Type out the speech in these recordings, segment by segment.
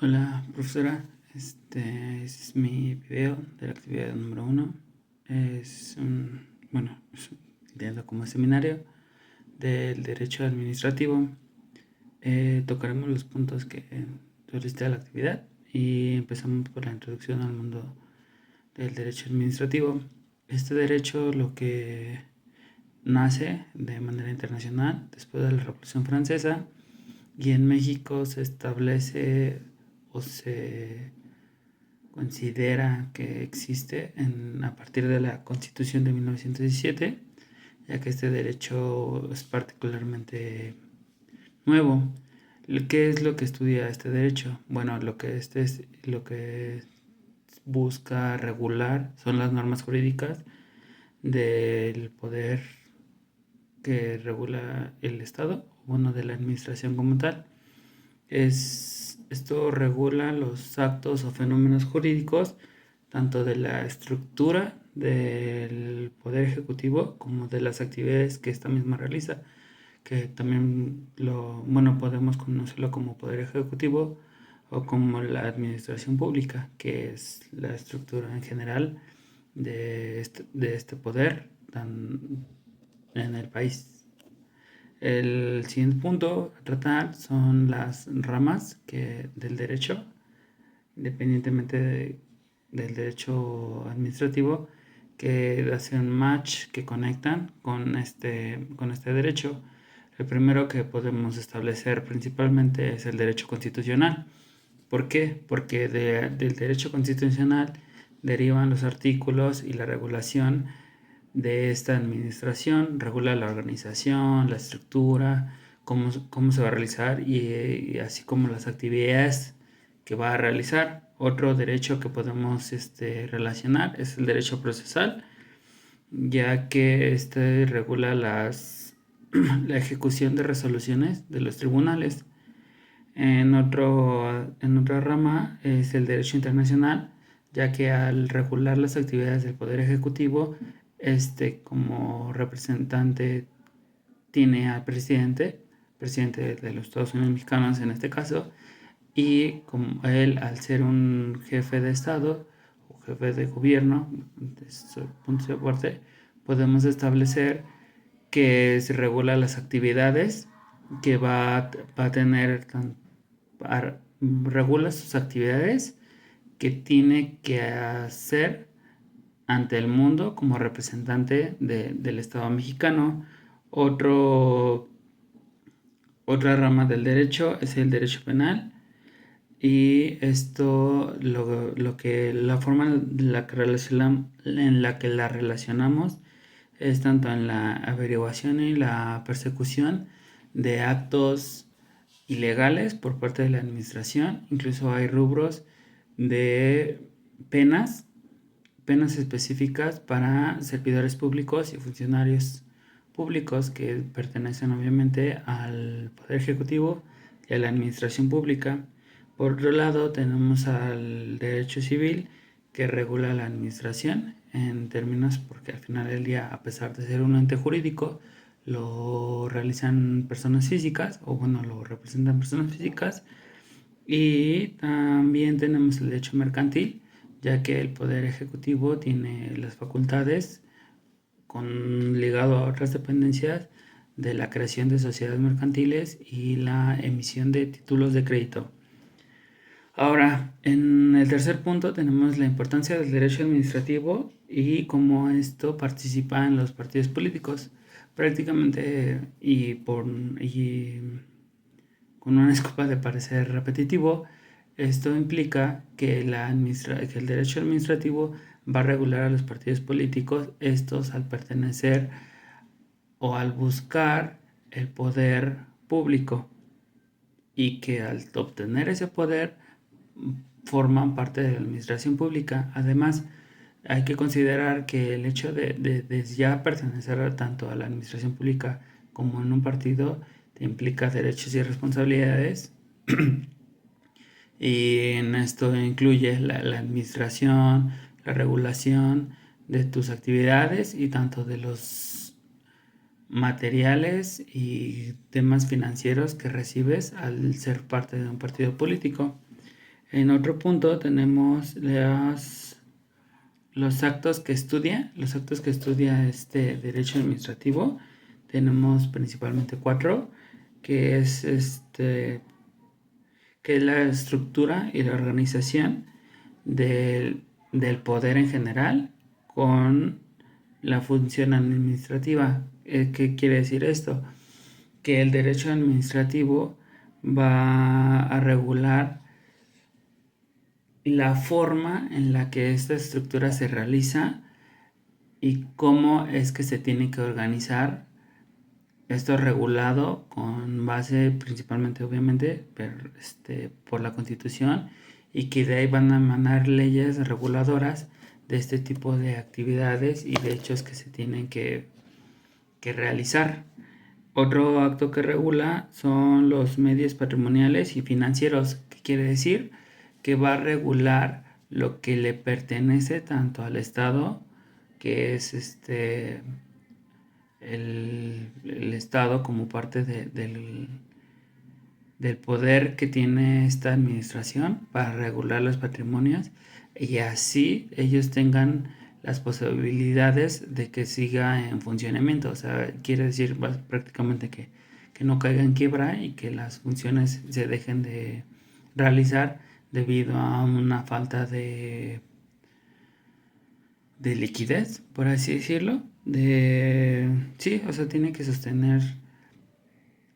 Hola, profesora. Este es mi video de la actividad número uno. Entiendo como seminario del derecho administrativo. Tocaremos los puntos que solicita la actividad y empezamos por la introducción al mundo del derecho administrativo. Este derecho lo que nace de manera internacional después de la Revolución Francesa y en México se establece o se considera que existe a partir de la Constitución de 1917, ya que este derecho es particularmente nuevo. ¿Qué es lo que estudia este derecho? Bueno, lo que busca regular son las normas jurídicas del poder que regula el Estado, bueno, de la administración como tal. Esto regula los actos o fenómenos jurídicos, tanto de la estructura del Poder Ejecutivo como de las actividades que esta misma realiza, que también podemos conocerlo como Poder Ejecutivo o como la Administración Pública, que es la estructura en general de este poder en el país. El siguiente punto a tratar son las ramas del derecho, independientemente del derecho administrativo, que hacen match, que conectan con este derecho. El primero que podemos establecer principalmente es el derecho constitucional. ¿Por qué? Porque del derecho constitucional derivan los artículos y la regulación de esta administración, regula la organización, la estructura, cómo se va a realizar y así como las actividades que va a realizar. Otro derecho que podemos relacionar es el derecho procesal, ya que este regula la ejecución de resoluciones de los tribunales. En otra rama es el derecho internacional, ya que al regular las actividades del Poder Ejecutivo, como representante tiene al presidente de los Estados Unidos mexicanos en este caso, y como él al ser un jefe de Estado o jefe de gobierno, desde su punto de parte, podemos establecer que se regula las actividades que va a tener regula sus actividades que tiene que hacer ante el mundo como representante del Estado mexicano. Otro, Otra rama del derecho es el derecho penal y la forma en la que la relacionamos es tanto en la averiguación y la persecución de actos ilegales por parte de la administración. Incluso hay rubros de penas, penas específicas para servidores públicos y funcionarios públicos que pertenecen obviamente al Poder Ejecutivo y a la administración pública. Por otro lado, tenemos al derecho civil que regula la administración en términos porque al final del día, a pesar de ser un ente jurídico, lo realizan personas físicas o bueno, lo representan personas físicas. Y también tenemos el derecho mercantil, ya que el Poder Ejecutivo tiene las facultades ligado a otras dependencias de la creación de sociedades mercantiles y la emisión de títulos de crédito. Ahora, en el tercer punto tenemos la importancia del derecho administrativo y cómo esto participa en los partidos políticos. Prácticamente y con una escopa de parecer repetitivo, esto implica que que el derecho administrativo va a regular a los partidos políticos, estos al pertenecer o al buscar el poder público y que al obtener ese poder forman parte de la administración pública. Además, hay que considerar que el hecho de ya pertenecer tanto a la administración pública como en un partido te implica derechos y responsabilidades y en esto incluye la administración, la regulación de tus actividades y tanto de los materiales y temas financieros que recibes al ser parte de un partido político. En otro punto tenemos los actos que estudia, este derecho administrativo. Tenemos principalmente 4, que es la estructura y la organización del poder en general con la función administrativa. ¿Qué quiere decir esto? Que el derecho administrativo va a regular la forma en la que esta estructura se realiza y cómo es que se tiene que organizar esto regulado con base principalmente, obviamente, por la Constitución, y que de ahí van a emanar leyes reguladoras de este tipo de actividades y de hechos que se tienen que realizar. Otro acto que regula son los medios patrimoniales y financieros, que quiere decir que va a regular lo que le pertenece tanto al Estado, que es el Estado como parte del poder que tiene esta administración para regular los patrimonios, y así ellos tengan las posibilidades de que siga en funcionamiento. O sea, quiere decir prácticamente que no caiga en quiebra y que las funciones se dejen de realizar debido a una falta de liquidez, por así decirlo. Sí, o sea, tiene que sostener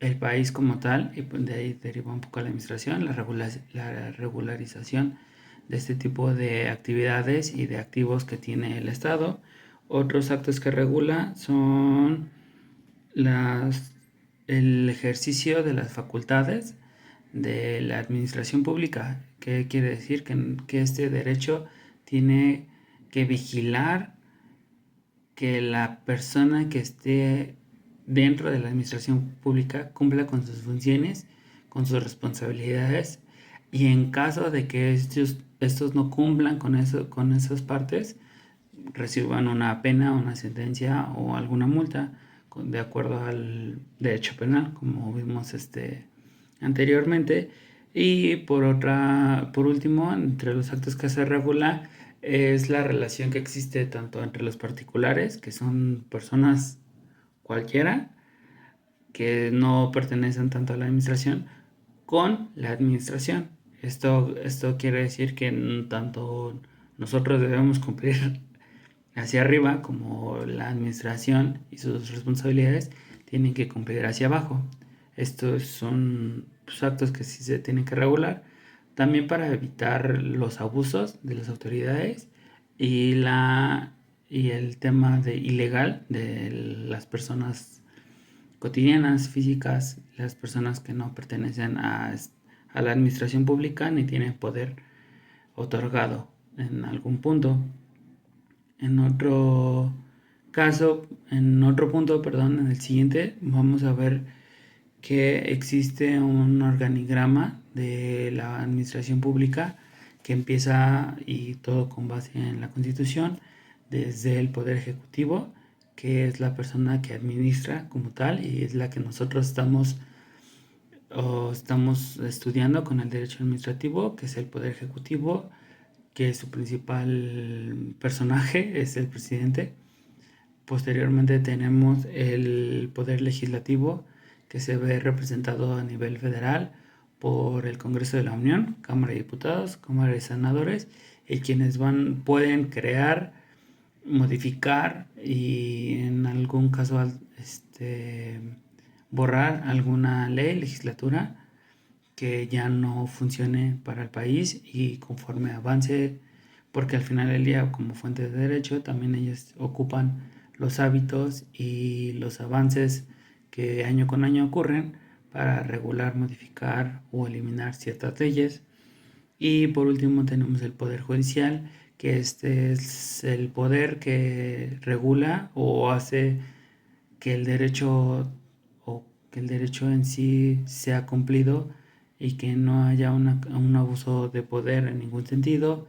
el país como tal, y pues de ahí deriva un poco la administración, la regularización de este tipo de actividades y de activos que tiene el Estado. Otros actos que regula son el ejercicio de las facultades de la administración pública, que quiere decir que este derecho tiene que vigilar que la persona que esté dentro de la administración pública cumpla con sus funciones, con sus responsabilidades, y en caso de que estos no cumplan con esas partes, reciban una pena, una sentencia o alguna multa de acuerdo al derecho penal, como vimos anteriormente. Y por último, entre los actos que se regula es la relación que existe tanto entre los particulares, que son personas cualquiera, que no pertenecen tanto a la administración, con la administración. Esto quiere decir que tanto nosotros debemos cumplir hacia arriba como la administración y sus responsabilidades tienen que cumplir hacia abajo. Estos son actos que sí se tienen que regular, también para evitar los abusos de las autoridades y el tema ilegal de las personas cotidianas, físicas, las personas que no pertenecen a la administración pública ni tienen poder otorgado en algún punto. En otro punto, perdón, en el siguiente, vamos a ver que existe un organigrama de la administración pública que empieza, y todo con base en la Constitución, desde el Poder Ejecutivo, que es la persona que administra como tal y es la que nosotros estamos estudiando con el derecho administrativo, que es el Poder Ejecutivo, que su principal personaje es el presidente. Posteriormente tenemos el Poder Legislativo, que se ve representado a nivel federal por el Congreso de la Unión, Cámara de Diputados, Cámara de Senadores, y quienes pueden crear, modificar y en algún caso borrar alguna ley, legislatura que ya no funcione para el país, y conforme avance, porque al final del día, como fuente de derecho, también ellos ocupan los hábitos y los avances que año con año ocurren para regular, modificar o eliminar ciertas leyes. Y por último tenemos el Poder Judicial, que este es el poder que regula o hace que el derecho en sí sea cumplido y que no haya un abuso de poder en ningún sentido,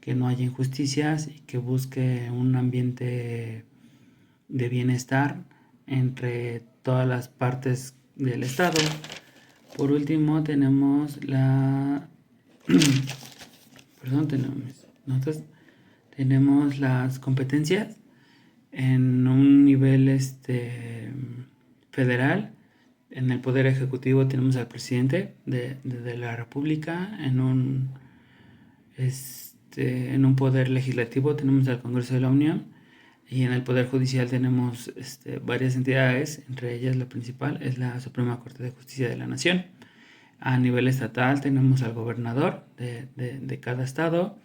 que no haya injusticias y que busque un ambiente de bienestar entre todas las partes del Estado. Por último tenemos perdón, nosotros tenemos las competencias en un nivel federal. En el Poder Ejecutivo tenemos al presidente de la República. En un Poder Legislativo tenemos al Congreso de la Unión. Y en el Poder Judicial tenemos varias entidades, entre ellas la principal es la Suprema Corte de Justicia de la Nación. A nivel estatal tenemos al gobernador de cada estado.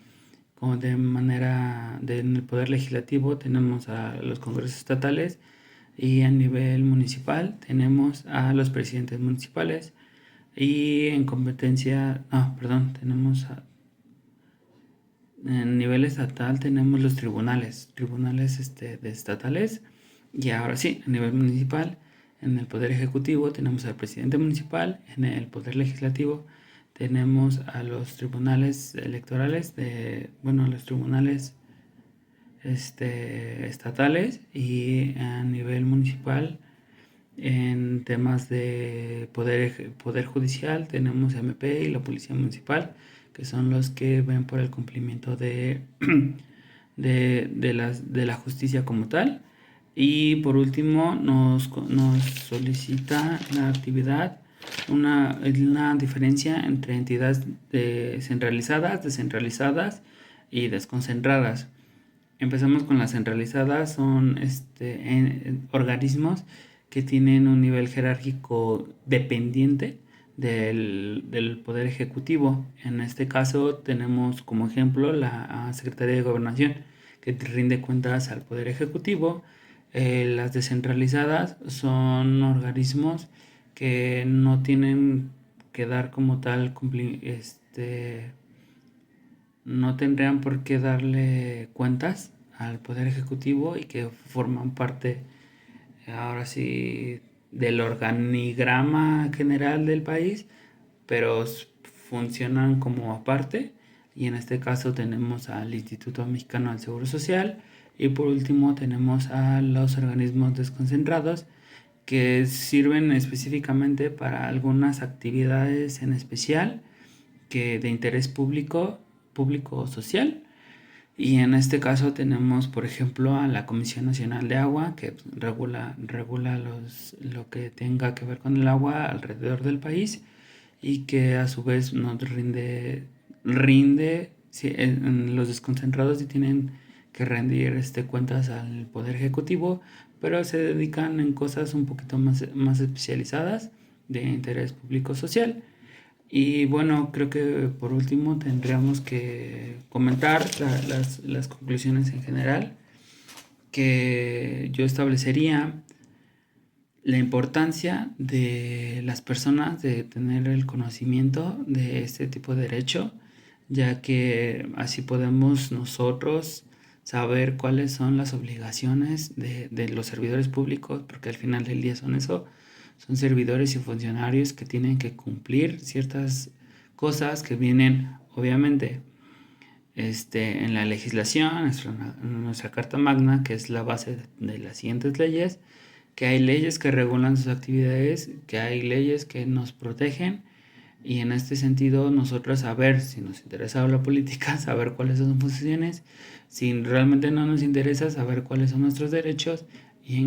En el Poder Legislativo tenemos a los congresos estatales, y a nivel municipal tenemos a los presidentes municipales, y en competencia, no, perdón, en nivel estatal tenemos los tribunales de estatales, y ahora sí, a nivel municipal, en el Poder Ejecutivo tenemos al presidente municipal, en el Poder Legislativo tenemos a los tribunales electorales los tribunales estatales, y a nivel municipal en temas de poder judicial tenemos MP y la Policía Municipal, que son los que ven por el cumplimiento de la justicia como tal. Y por último nos solicita la actividad una diferencia entre entidades centralizadas, descentralizadas y desconcentradas. Empezamos con las centralizadas. Son organismos que tienen un nivel jerárquico dependiente del Poder Ejecutivo. En este caso tenemos como ejemplo la Secretaría de Gobernación, que rinde cuentas al Poder Ejecutivo. Las descentralizadas son organismos que no tienen que dar como tal no tendrían por qué darle cuentas al Poder Ejecutivo, y que forman parte, ahora sí, del organigrama general del país, pero funcionan como aparte. Y en este caso tenemos al Instituto Mexicano del Seguro Social, y por último tenemos a los organismos desconcentrados, que sirven específicamente para algunas actividades en especial que de interés público o social. Y en este caso tenemos, por ejemplo, a la Comisión Nacional de Agua, que regula lo que tenga que ver con el agua alrededor del país, y que a su vez nos rinde sí, los desconcentrados sí tienen que rendir cuentas al Poder Ejecutivo, pero se dedican en cosas un poquito más especializadas de interés público social. Y bueno, creo que por último tendríamos que comentar las conclusiones en general, que yo establecería la importancia de las personas de tener el conocimiento de este tipo de derecho, ya que así podemos nosotros saber cuáles son las obligaciones de los servidores públicos, porque al final del día son servidores y funcionarios que tienen que cumplir ciertas cosas que vienen, obviamente, en la legislación, en nuestra Carta Magna, que es la base de las siguientes leyes, que hay leyes que regulan sus actividades, que hay leyes que nos protegen, y en este sentido nosotros saber, si nos interesa la política, saber cuáles son sus funciones, si realmente no nos interesa, saber cuáles son nuestros derechos, y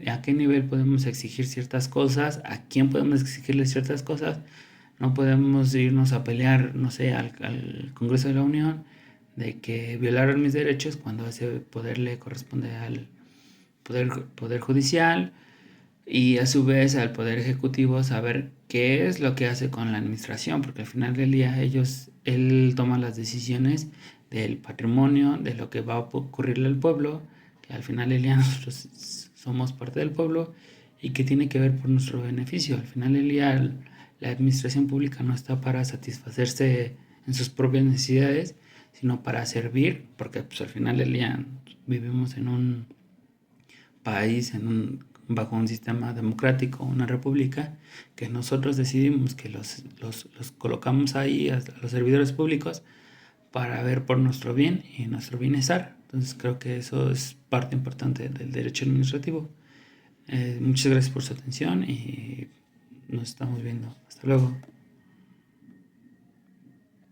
a qué nivel podemos exigir ciertas cosas, a quién podemos exigirle ciertas cosas. No podemos irnos a pelear, no sé, al Congreso de la Unión de que violaron mis derechos, cuando ese poder le corresponde al poder Judicial, y a su vez al Poder Ejecutivo saber qué es lo que hace con la administración, porque al final del día él toma las decisiones del patrimonio, de lo que va a ocurrirle al pueblo, que al final del día nosotros somos parte del pueblo, y que tiene que ver por nuestro beneficio. Al final del día la administración pública no está para satisfacerse en sus propias necesidades, sino para servir, porque pues al final del día vivimos en un país, bajo un sistema democrático, una república, que nosotros decidimos que los colocamos ahí a los servidores públicos para ver por nuestro bien y nuestro bienestar. Entonces creo que eso es parte importante del derecho administrativo. Muchas gracias por su atención, y nos estamos viendo. Hasta luego.